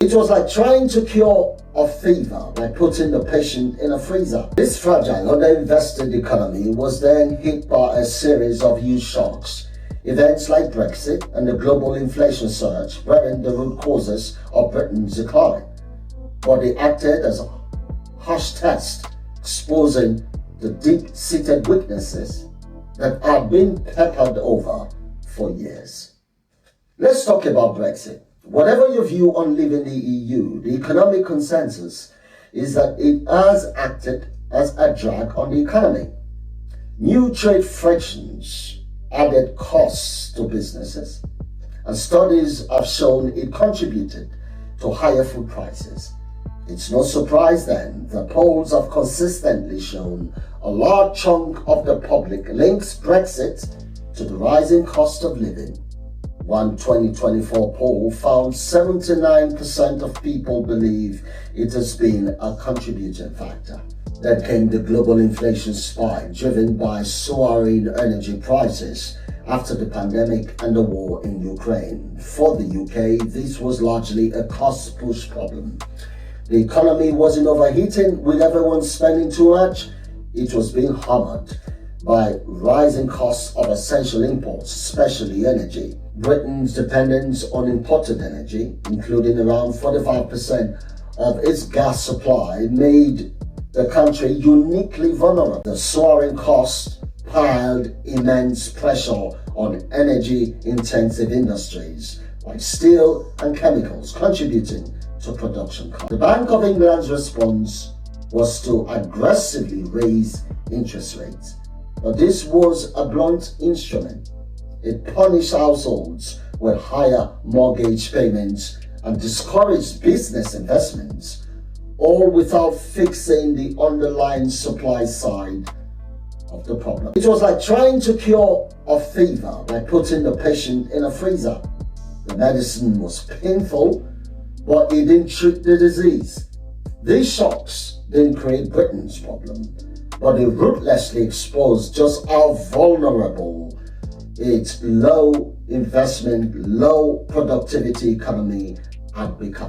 It was like trying to cure a fever by putting the patient in a freezer. This fragile, underinvested economy was then hit by a series of huge shocks. Events like Brexit and the global inflation surge weren't the root causes of Britain's decline, but they acted as a harsh test, exposing the deep-seated weaknesses that have been peppered over for years. Let's talk about Brexit. Whatever your view on leaving the EU, the economic consensus is that it has acted as a drag on the economy. New trade frictions added costs to businesses, and studies have shown it contributed to higher food prices. It's no surprise then that polls have consistently shown a large chunk of the public links Brexit to the rising cost of living. One 2024 poll found 79% of people believe it has been a contributing factor. Then came the global inflation spike driven by soaring energy prices after the pandemic and the war in Ukraine. For the UK, this was largely a cost-push problem. The economy wasn't overheating with everyone spending too much. It was being hammered by rising costs of essential imports, especially energy. Britain's dependence on imported energy, including around 45% of its gas supply, made the country uniquely vulnerable. The soaring costs piled immense pressure on energy-intensive industries like steel and chemicals, contributing to production costs. The Bank of England's response was to aggressively raise interest rates, but this was a blunt instrument. It punished households with higher mortgage payments and discouraged business investments, all without fixing the underlying supply side of the problem. It was like trying to cure a fever by putting the patient in a freezer. The medicine was painful, but it didn't treat the disease. These shocks didn't create Britain's problem, but they ruthlessly exposed just how vulnerable its low investment, low productivity economy had become.